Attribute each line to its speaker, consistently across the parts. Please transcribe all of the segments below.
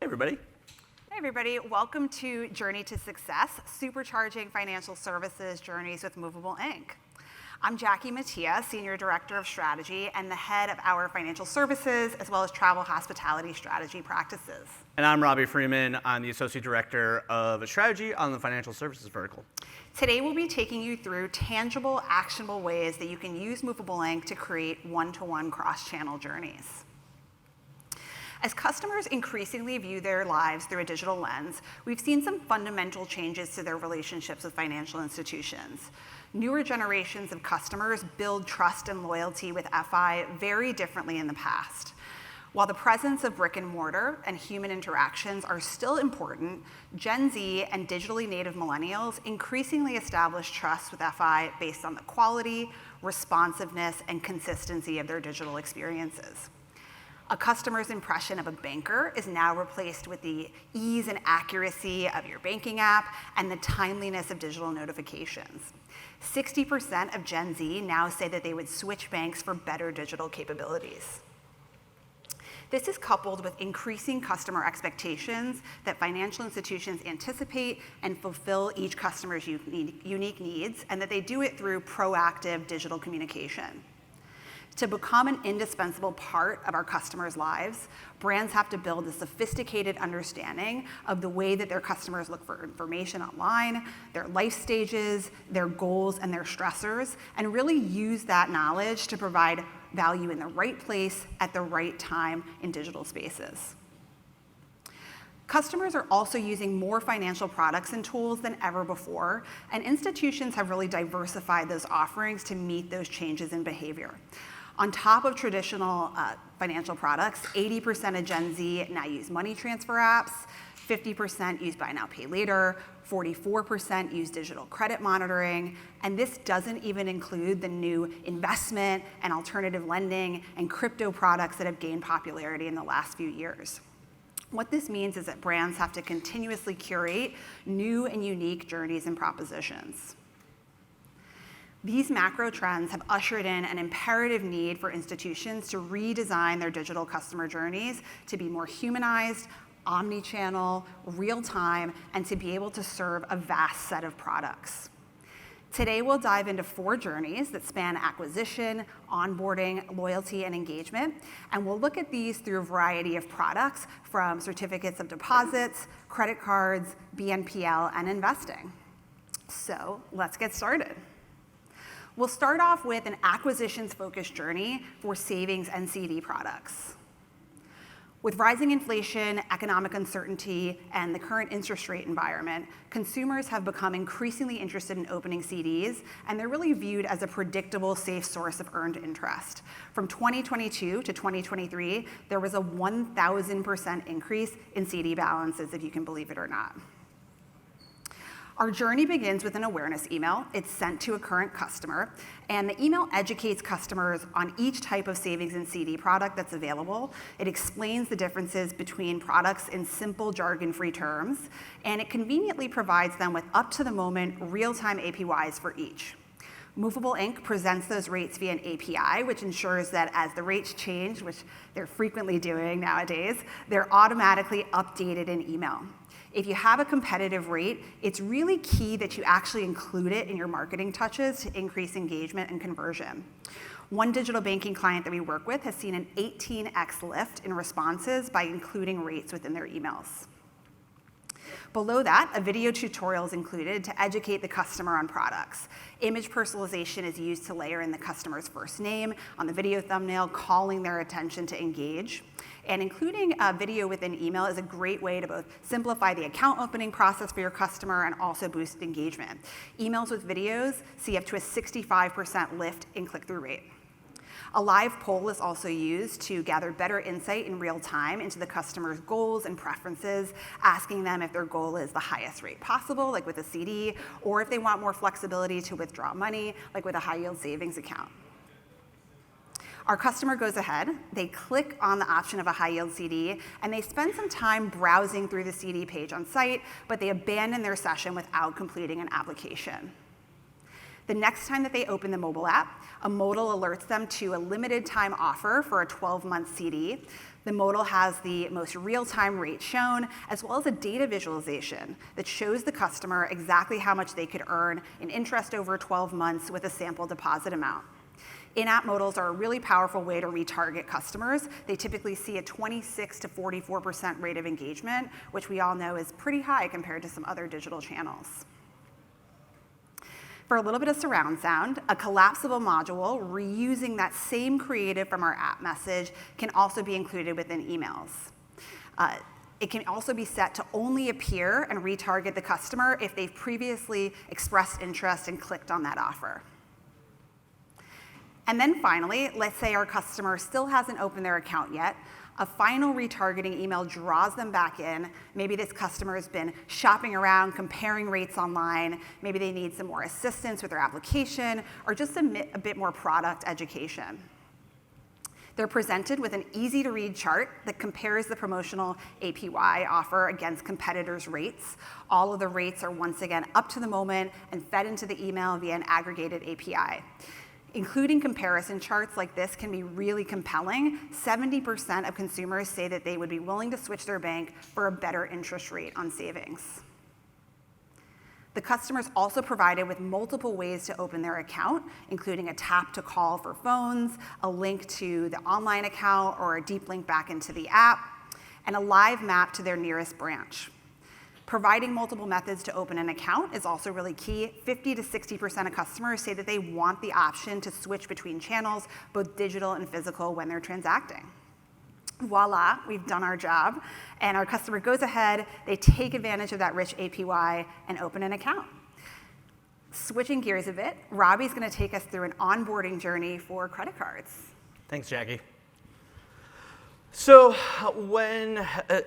Speaker 1: Hey, everybody.
Speaker 2: Hey everybody, welcome to Journey to Success, Supercharging Financial Services Journeys with Movable Inc. I'm Jackie Mattia, Senior Director of Strategy and the head of our financial services as well as travel hospitality strategy practices.
Speaker 1: And I'm Robbie Freeman. I'm the Associate Director of Strategy on the Financial Services vertical.
Speaker 2: Today we'll be taking you through tangible, actionable ways that you can use Movable Inc. to create one-to-one cross-channel journeys. As customers increasingly view their lives through a digital lens, we've seen some fundamental changes to their relationships with financial institutions. Newer generations of customers build trust and loyalty with FI very differently in the past. While the presence of brick and mortar and human interactions are still important, Gen Z and digitally native millennials increasingly establish trust with FI based on the quality, responsiveness, and consistency of their digital experiences. A customer's impression of a banker is now replaced with the ease and accuracy of your banking app and the timeliness of digital notifications. 60% of Gen Z now say that they would switch banks for better digital capabilities. This is coupled with increasing customer expectations that financial institutions anticipate and fulfill each customer's unique needs, and that they do it through proactive digital communication. To become an indispensable part of our customers' lives, brands have to build a sophisticated understanding of the way that their customers look for information online, their life stages, their goals, and their stressors, and really use that knowledge to provide value in the right place at the right time in digital spaces. Customers are also using more financial products and tools than ever before, and institutions have really diversified those offerings to meet those changes in behavior. On top of traditional financial products, 80% of Gen Z now use money transfer apps, 50% use buy now, pay later, 44% use digital credit monitoring, and this doesn't even include the new investment and alternative lending and crypto products that have gained popularity in the last few years. What this means is that brands have to continuously curate new and unique journeys and propositions. These macro trends have ushered in an imperative need for institutions to redesign their digital customer journeys to be more humanized, omni-channel, real-time, and to be able to serve a vast set of products. Today, we'll dive into 4 journeys that span acquisition, onboarding, loyalty, and engagement, and we'll look at these through a variety of products from certificates of deposits, credit cards, BNPL, and investing. So let's get started. We'll start off with an acquisitions-focused journey for savings and CD products. With rising inflation, economic uncertainty, and the current interest rate environment, consumers have become increasingly interested in opening CDs, and they're really viewed as a predictable, safe source of earned interest. From 2022 to 2023, there was a 1,000% increase in CD balances, if you can believe it or not. Our journey begins with an awareness email. It's sent to a current customer, and the email educates customers on each type of savings and CD product that's available. It explains the differences between products in simple, jargon-free terms, and it conveniently provides them with up-to-the-moment, real-time APYs for each. Movable Inc. presents those rates via an API, which ensures that as the rates change, which they're frequently doing nowadays, they're automatically updated in email. If you have a competitive rate, it's really key that you actually include it in your marketing touches to increase engagement and conversion. One digital banking client that we work with has seen an 18x lift in responses by including rates within their emails. Below that, a video tutorial is included to educate the customer on products. Image personalization is used to layer in the customer's first name on the video thumbnail, calling their attention to engage. And including a video within email is a great way to both simplify the account opening process for your customer and also boost engagement. Emails with videos see up to a 65% lift in click-through rate. A live poll is also used to gather better insight in real time into the customer's goals and preferences, asking them if their goal is the highest rate possible, like with a CD, or if they want more flexibility to withdraw money, like with a high-yield savings account. Our customer goes ahead, they click on the option of a high-yield CD, and they spend some time browsing through the CD page on site, but they abandon their session without completing an application. The next time that they open the mobile app, a modal alerts them to a limited time offer for a 12-month CD. The modal has the most real-time rate shown, as well as a data visualization that shows the customer exactly how much they could earn in interest over 12 months with a sample deposit amount. In-app modals are a really powerful way to retarget customers. They typically see a 26 to 44% rate of engagement, which we all know is pretty high compared to some other digital channels. For a little bit of surround sound, a collapsible module reusing that same creative from our app message can also be included within emails. It can also be set to only appear and retarget the customer if they've previously expressed interest and clicked on that offer. And then finally, let's say our customer still hasn't opened their account yet. A final retargeting email draws them back in. Maybe this customer has been shopping around, comparing rates online. Maybe they need some more assistance with their application, or just a bit more product education. They're presented with an easy-to-read chart that compares the promotional APY offer against competitors' rates. All of the rates are once again up to the moment and fed into the email via an aggregated API. Including comparison charts like this can be really compelling. 70% of consumers say that they would be willing to switch their bank for a better interest rate on savings. The customer's also provided with multiple ways to open their account, including a tap to call for phones, a link to the online account or a deep link back into the app, and a live map to their nearest branch. Providing multiple methods to open an account is also really key. 50 to 60% of customers say that they want the option to switch between channels, both digital and physical, when they're transacting. Voila, we've done our job. And our customer goes ahead, they take advantage of that rich APY and open an account. Switching gears a bit, Robbie's going to take us through an onboarding journey for credit cards.
Speaker 1: Thanks, Jackie. So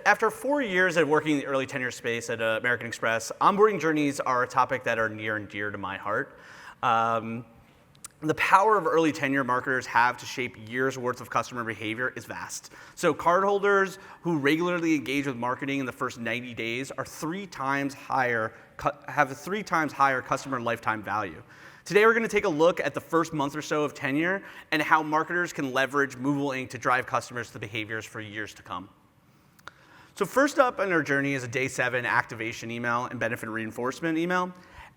Speaker 1: after 4 years of working in the early tenure space at American Express, onboarding journeys are a topic that are near and dear to my heart. The power of early tenure marketers have to shape years worth of customer behavior is vast. So cardholders who regularly engage with marketing in the first 90 days are have a 3 times higher customer lifetime value. Today, we're going to take a look at the first month or so of tenure and how marketers can leverage Movable Inc. to drive customers to behaviors for years to come. So first up on our journey is a day 7 activation email and benefit reinforcement email.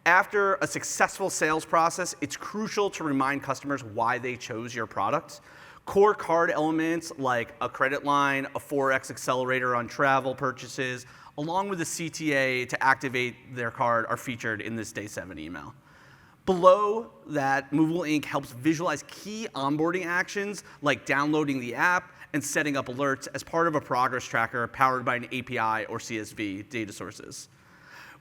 Speaker 1: After a successful sales process, it's crucial to remind customers why they chose your product. Core card elements like a credit line, a 4x accelerator on travel purchases, along with a CTA to activate their card are featured in this day 7 email. Below that, Movable Inc. helps visualize key onboarding actions like downloading the app and setting up alerts as part of a progress tracker powered by an API or CSV data sources.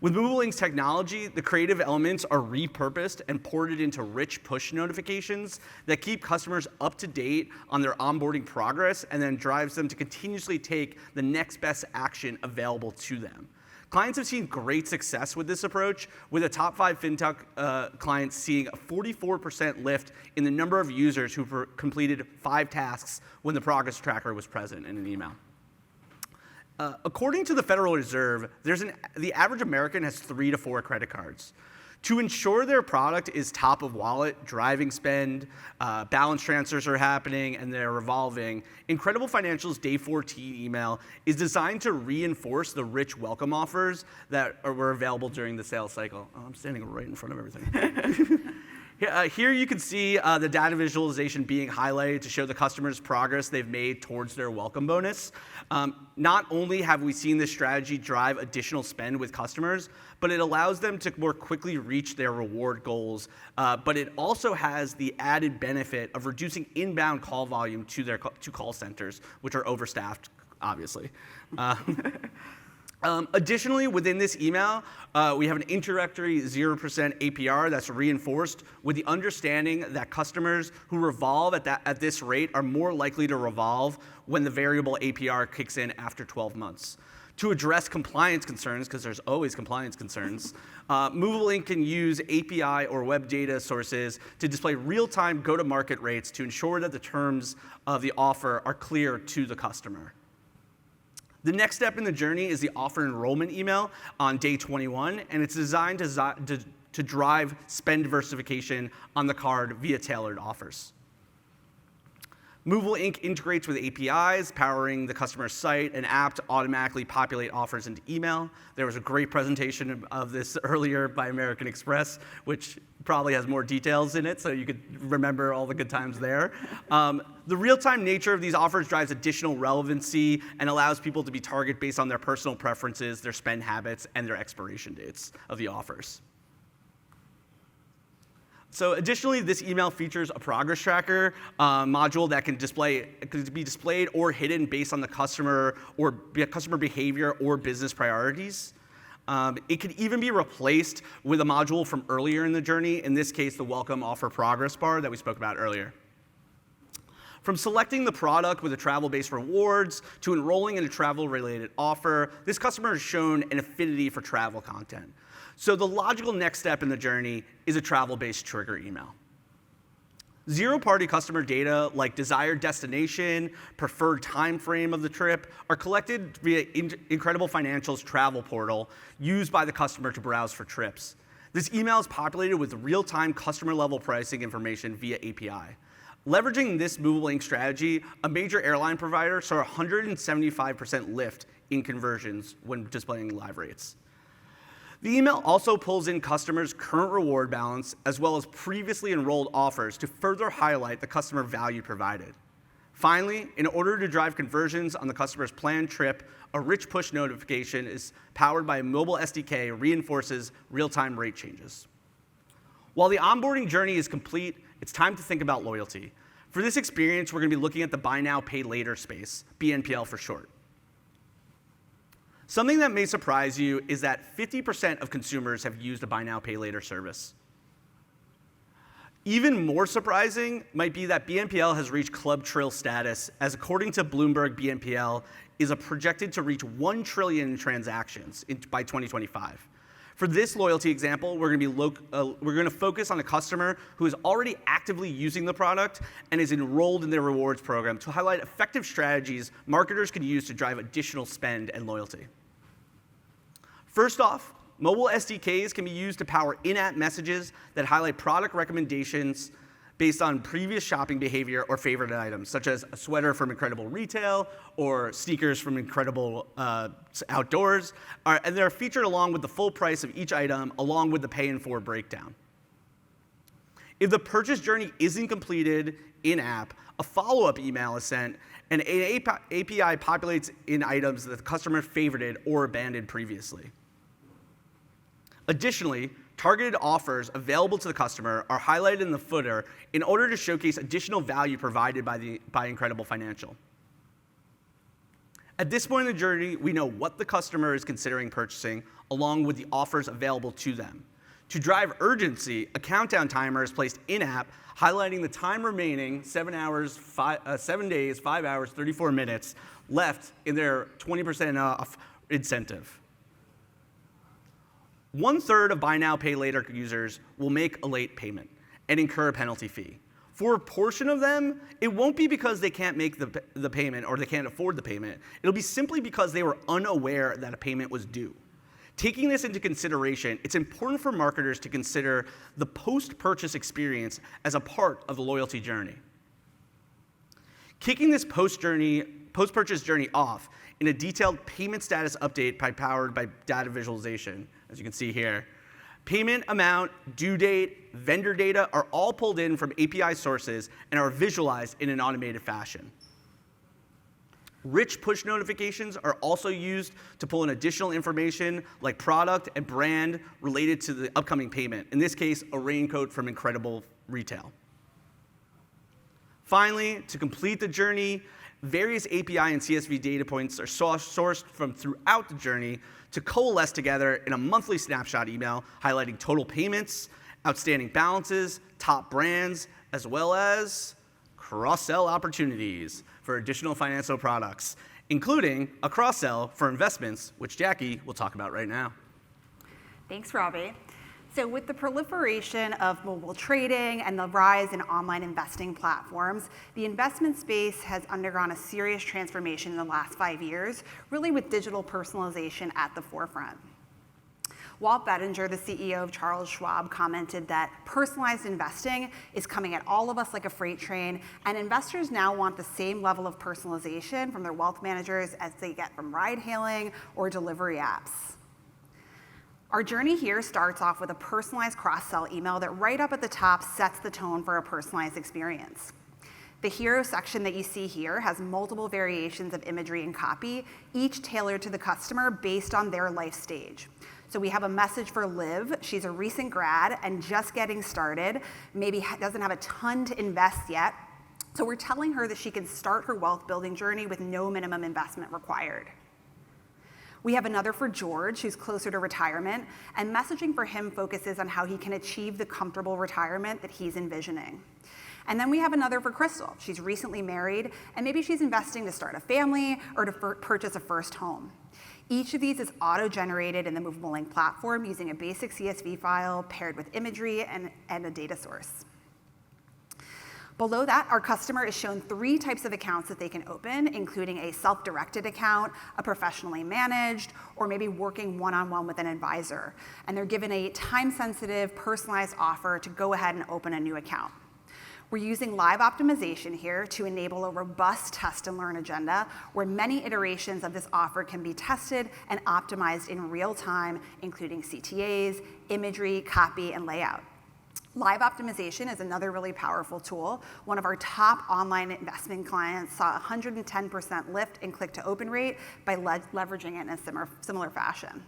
Speaker 1: With Movable Inc.'s technology, the creative elements are repurposed and ported into rich push notifications that keep customers up to date on their onboarding progress and then drives them to continuously take the next best action available to them. Clients have seen great success with this approach, with a top 5 fintech client seeing a 44% lift in the number of users who completed 5 tasks when the progress tracker was present in an email. According to the Federal Reserve, the average American has 3 to 4 credit cards. To ensure their product is top of wallet, driving spend, balance transfers are happening, and they're revolving, Incredible Financial's Day 14 email is designed to reinforce the rich welcome offers that were available during the sales cycle. Oh, I'm standing right in front of everything. Here you can see the data visualization being highlighted to show the customers' progress they've made towards their welcome bonus. Not only have we seen this strategy drive additional spend with customers, but it allows them to more quickly reach their reward goals. But it also has the added benefit of reducing inbound call volume to call centers, which are overstaffed, obviously. Additionally, within this email, we have an introductory 0% APR that's reinforced with the understanding that customers who revolve at this rate are more likely to revolve when the variable APR kicks in after 12 months. To address compliance concerns, because there's always compliance concerns, Movable Inc. can use API or web data sources to display real-time go-to-market rates to ensure that the terms of the offer are clear to the customer. The next step in the journey is the offer enrollment email on day 21, and it's designed to drive spend diversification on the card via tailored offers. Movable Inc. integrates with APIs, powering the customer site and app to automatically populate offers into email. There was a great presentation of this earlier by American Express, which probably has more details in it, so you could remember all the good times there. The real-time nature of these offers drives additional relevancy and allows people to be targeted based on their personal preferences, their spend habits, and their expiration dates of the offers. So additionally, this email features a progress tracker module that can be displayed or hidden based on the customer behavior or business priorities. It could even be replaced with a module from earlier in the journey, in this case, the welcome offer progress bar that we spoke about earlier. From selecting the product with a travel-based rewards to enrolling in a travel-related offer, this customer has shown an affinity for travel content. So the logical next step in the journey is a travel-based trigger email. Zero-party customer data like desired destination, preferred time frame of the trip are collected via Incredible Financial's travel portal used by the customer to browse for trips. This email is populated with real-time customer-level pricing information via API. Leveraging this Movable Inc. strategy, a major airline provider saw a 175% lift in conversions when displaying live rates. The email also pulls in customers' current reward balance as well as previously enrolled offers to further highlight the customer value provided. Finally, in order to drive conversions on the customer's planned trip, a rich push notification is powered by a mobile SDK reinforces real-time rate changes. While the onboarding journey is complete, it's time to think about loyalty. For this experience, we're going to be looking at the buy now, pay later space, BNPL for short. Something that may surprise you is that 50% of consumers have used a buy now, pay later service. Even more surprising might be that BNPL has reached Club Trill status, as according to Bloomberg, BNPL is projected to reach 1 trillion transactions by 2025. For this loyalty example, we're going to focus on a customer who is already actively using the product and is enrolled in their rewards program to highlight effective strategies marketers can use to drive additional spend and loyalty. First off, mobile SDKs can be used to power in-app messages that highlight product recommendations based on previous shopping behavior or favorite items, such as a sweater from Incredible Retail or sneakers from Incredible Outdoors, and they're featured along with the full price of each item, along with the pay in 4 breakdown. If the purchase journey isn't completed in-app, a follow-up email is sent, and an API populates in items that the customer favorited or abandoned previously. Additionally, targeted offers available to the customer are highlighted in the footer in order to showcase additional value provided by Incredible Financial. At this point in the journey, we know what the customer is considering purchasing, along with the offers available to them. To drive urgency, a countdown timer is placed in-app, highlighting the time remaining 7 days, 5 hours, 34 minutes left in their 20% off incentive. 1/3 of buy now, pay later users will make a late payment and incur a penalty fee. For a portion of them, it won't be because they can't make the payment or they can't afford the payment. It'll be simply because they were unaware that a payment was due. Taking this into consideration, it's important for marketers to consider the post-purchase experience as a part of the loyalty journey. Kicking this post-purchase journey off in a detailed payment status update powered by data visualization, as you can see here. Payment amount, due date, vendor data are all pulled in from API sources and are visualized in an automated fashion. Rich push notifications are also used to pull in additional information like product and brand related to the upcoming payment, in this case, a raincoat from Incredible Retail. Finally, to complete the journey, various API and CSV data points are sourced from throughout the journey to coalesce together in a monthly snapshot email highlighting total payments, outstanding balances, top brands, as well as cross-sell opportunities for additional financial products, including a cross-sell for investments, which Jackie will talk about right now.
Speaker 2: Thanks, Robbie. So with the proliferation of mobile trading and the rise in online investing platforms, the investment space has undergone a serious transformation in the last 5 years, really with digital personalization at the forefront. Walt Bettinger, the CEO of Charles Schwab, commented that personalized investing is coming at all of us like a freight train, and investors now want the same level of personalization from their wealth managers as they get from ride-hailing or delivery apps. Our journey here starts off with a personalized cross-sell email that right up at the top sets the tone for a personalized experience. The hero section that you see here has multiple variations of imagery and copy, each tailored to the customer based on their life stage. So we have a message for Liv. She's a recent grad and just getting started, maybe doesn't have a ton to invest yet. So we're telling her that she can start her wealth building journey with no minimum investment required. We have another for George, who's closer to retirement, and messaging for him focuses on how he can achieve the comfortable retirement that he's envisioning. And then we have another for Crystal. She's recently married, and maybe she's investing to start a family or to purchase a first home. Each of these is auto-generated in the Movable Link platform using a basic CSV file paired with imagery and a data source. Below that, our customer is shown 3 types of accounts that they can open, including a self-directed account, a professionally managed, or maybe working one-on-one with an advisor. And they're given a time-sensitive, personalized offer to go ahead and open a new account. We're using live optimization here to enable a robust test and learn agenda where many iterations of this offer can be tested and optimized in real time, including CTAs, imagery, copy, and layout. Live optimization is another really powerful tool. One of our top online investment clients saw a 110% lift in click-to-open rate by leveraging it in a similar fashion.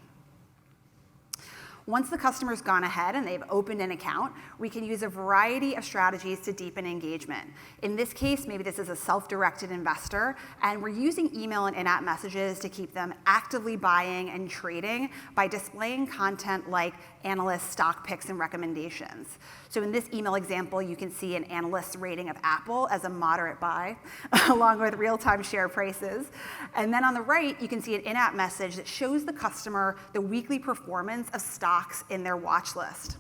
Speaker 2: Once the customer's gone ahead and they've opened an account, we can use a variety of strategies to deepen engagement. In this case, maybe this is a self-directed investor, and we're using email and in-app messages to keep them actively buying and trading by displaying content like analyst stock picks and recommendations. So in this email example, you can see an analyst's rating of Apple as a moderate buy, along with real-time share prices. And then on the right, you can see an in-app message that shows the customer the weekly performance of stocks in their watch list.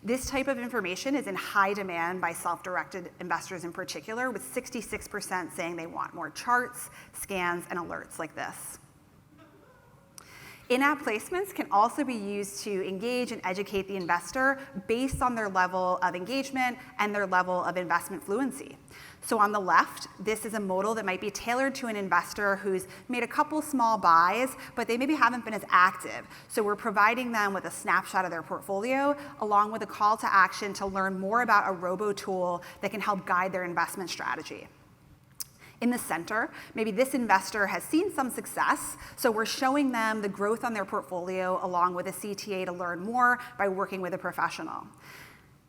Speaker 2: This type of information is in high demand by self-directed investors in particular, with 66% saying they want more charts, scans, and alerts like this. In-app placements can also be used to engage and educate the investor based on their level of engagement and their level of investment fluency. So on the left, this is a modal that might be tailored to an investor who's made a couple small buys, but they maybe haven't been as active. So we're providing them with a snapshot of their portfolio, along with a call to action to learn more about a robo tool that can help guide their investment strategy. In the center, maybe this investor has seen some success, so we're showing them the growth on their portfolio along with a CTA to learn more by working with a professional.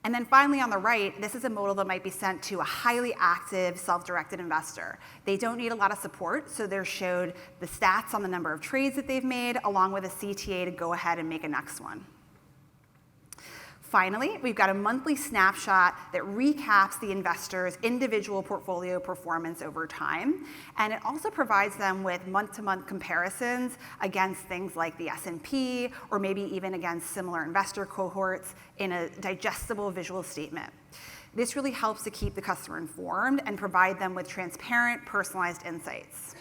Speaker 2: And then finally on the right, this is a modal that might be sent to a highly active self-directed investor. They don't need a lot of support, so they're showed the stats on the number of trades that they've made along with a CTA to go ahead and make a next one. Finally, we've got a monthly snapshot that recaps the investor's individual portfolio performance over time, and it also provides them with month-to-month comparisons against things like the S&P or maybe even against similar investor cohorts in a digestible visual statement. This really helps to keep the customer informed and provide them with transparent, personalized insights.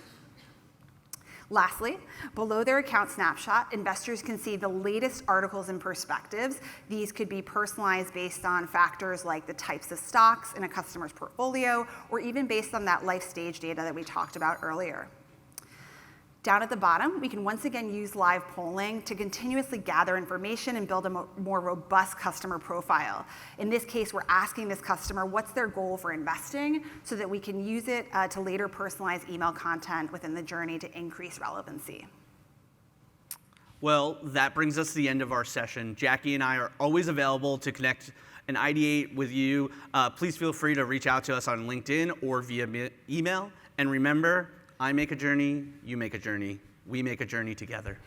Speaker 2: Lastly, below their account snapshot, investors can see the latest articles and perspectives. These could be personalized based on factors like the types of stocks in a customer's portfolio, or even based on that life stage data that we talked about earlier. Down at the bottom, we can once again use live polling to continuously gather information and build a more robust customer profile. In this case, we're asking this customer what's their goal for investing so that we can use it to later personalize email content within the journey to increase relevancy.
Speaker 1: Well, that brings us to the end of our session. Jackie and I are always available to connect and ideate with you. Please feel free to reach out to us on LinkedIn or via email. And remember, I make a journey, you make a journey, we make a journey together.